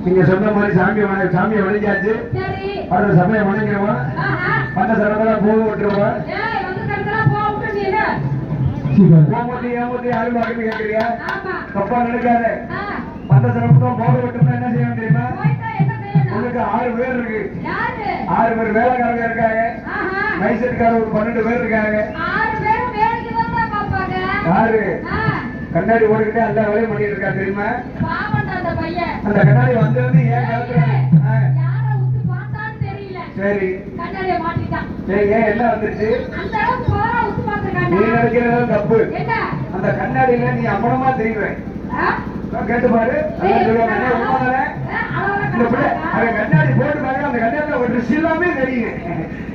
நீங்க சொன்ன மாதிரி சாமியை வணங்கியாச்சு. அடுத்த சமயம் வணங்கிடுவோம். அந்த சடங்கெல்லாம் போக விட்டுருவோம். அருள்வாக்குன்னு கேட்கறியா? தப்பா நினைக்காத. அந்த சடங்கு போக விட்டோம்னா என்ன செய்யணும் தெரியுமா? உங்களுக்கு 6 பேர் இருக்கு. 6 பேர் வேலைக்காரங்க இருக்காங்க. மைசெட்டுக்கார ஒரு 12 பேர் இருக்காங்க. யாரு கண்ணாடி ஓடிக்கிட்டே எல்லா வேலையும் பண்ணிட்டு இருக்கா தெரியுமா? அந்த கண்ணாடி வந்து ஏன் சரி சரி ஏன் என்ன வந்துருச்சு? நீ நினைக்கிறது தப்பு. அந்த கண்ணாடியில நீ அம்மனமா தெரியுவேன். கேட்டு பாரு. கண்ணாடி போட்டு பாருங்க. அந்த கண்ணாடியில ஒரு ட்ரெஸ் எல்லாமே தெரியுது.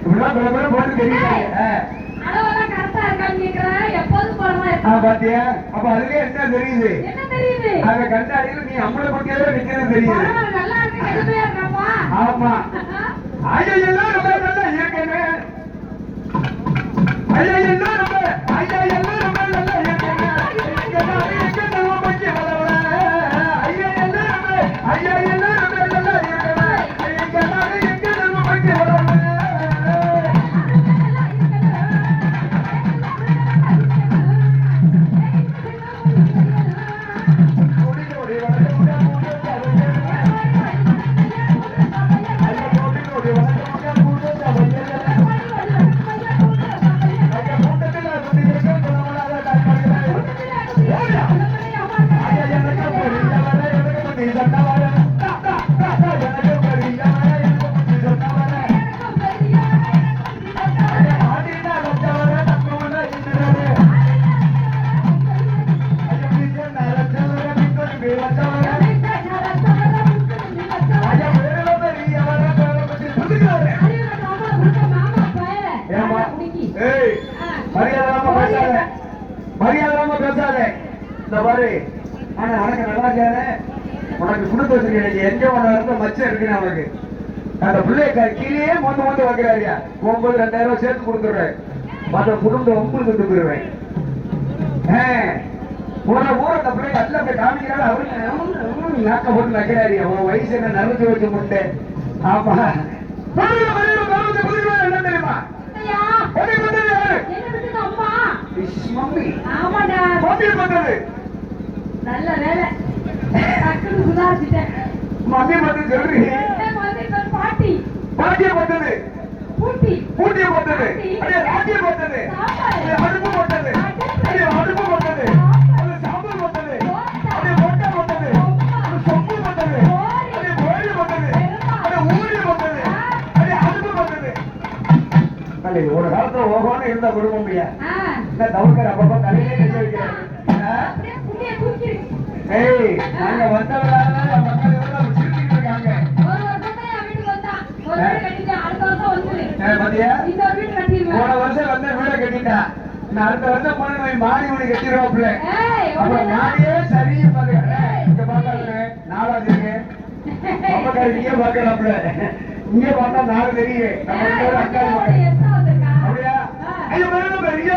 இப்படிலாம் போட்டு தெரியுது. பாத்தியா? அப்ப அதுலயே என்ன தெரியுது? அந்த கண்ணாடியில நீ அம்மனை பட்டியல நிக்கிறது தெரியுது. ஆமா. ஐயெல்லாம் ரொம்ப நல்லா இருக்கேன்னு. ஐயெல்லாம் ரொம்ப நல்லா இருக்கேன்னு. எங்க நம்ம பட்டி வளவல. ஐயெல்லாம் ரொம்ப நல்லா இருக்கேன்னு. எங்க நம்ம பட்டி வளவல. மரியாதை பேசாத. இந்த பாரு, உனக்கு கொடுத்து வச்சிருக்கேன். எங்க உனக்கு மச்சம் இருக்குன்னு அவனுக்கு அந்த பிள்ளைய கீழே மொந்து வைக்கிறாரியா. 9,000-2,000 சேர்த்து கொடுத்துடுறேன். மற்ற குடும்பம் ஒம்பது கொண்டு போயிருவேன். போன ஊர அந்த பிள்ளைங்க அல்ல போய் காமிக்கிறாரு. அவரு நாக்க போட்டு வைக்கிறாரியா. உன் வயசு என்ன நறுத்து வச்சு முட்டை. ஆமா என்ன தெரியுமா? நல்ல வேலை சுதாரிச்சுட்டேன். மம்மி மட்டும் சொல்றீங்க. பாட்டி பாட்டிய போட்டது, பூட்டிய போட்டது, ராட்டிய போட்டது, அடுப்பு போட்டது, அடுப்பு போட்டது, சாம்பல் போட்டது, மொட்டை போட்டது, சொம்பு போட்டது, கோழி போட்டது, ஊழி போட்டது, அடுப்பு போட்டது. ஒரு காலத்துல ஓகோன்னு இருந்த குடும்பம் தவிர்க்கிற அப்பப்ப தலையிலே கட்டி வைக்கிறாரு. நாங்க வந்தவர்களால மக்கள் எவ்வளவு சிரிச்சுட்டு இருக்காங்க. போன வருஷம் வந்த வீட கட்டிட்டா. அடுத்த வருஷம் போன மாடி வீடு கட்டிடுவாப்புல. அப்புறம் மாடியே சரியும் பாருங்க. இங்க பார்த்தாரு 4ஆவது இருக்கு. அப்பக்காரி இங்கே பாக்குறாப்புல. இங்க பார்த்தா 4 தெரியும். நம்ம அக்கா அப்படியா? ஐயோ பெரிய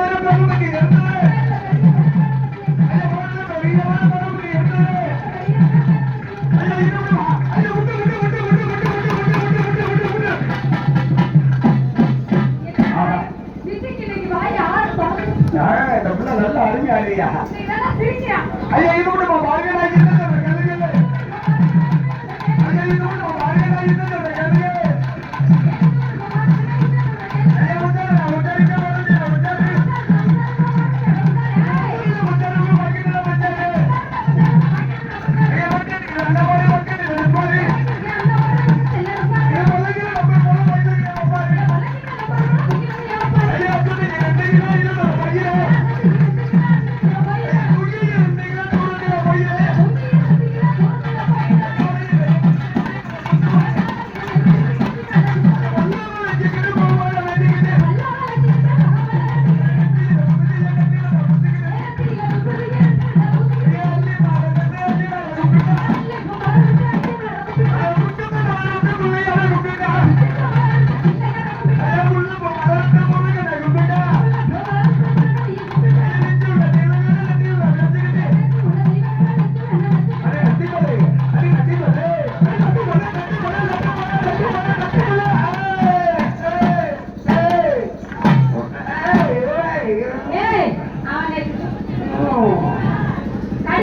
நல்ல அருமையா ஐயா இது பாருங்க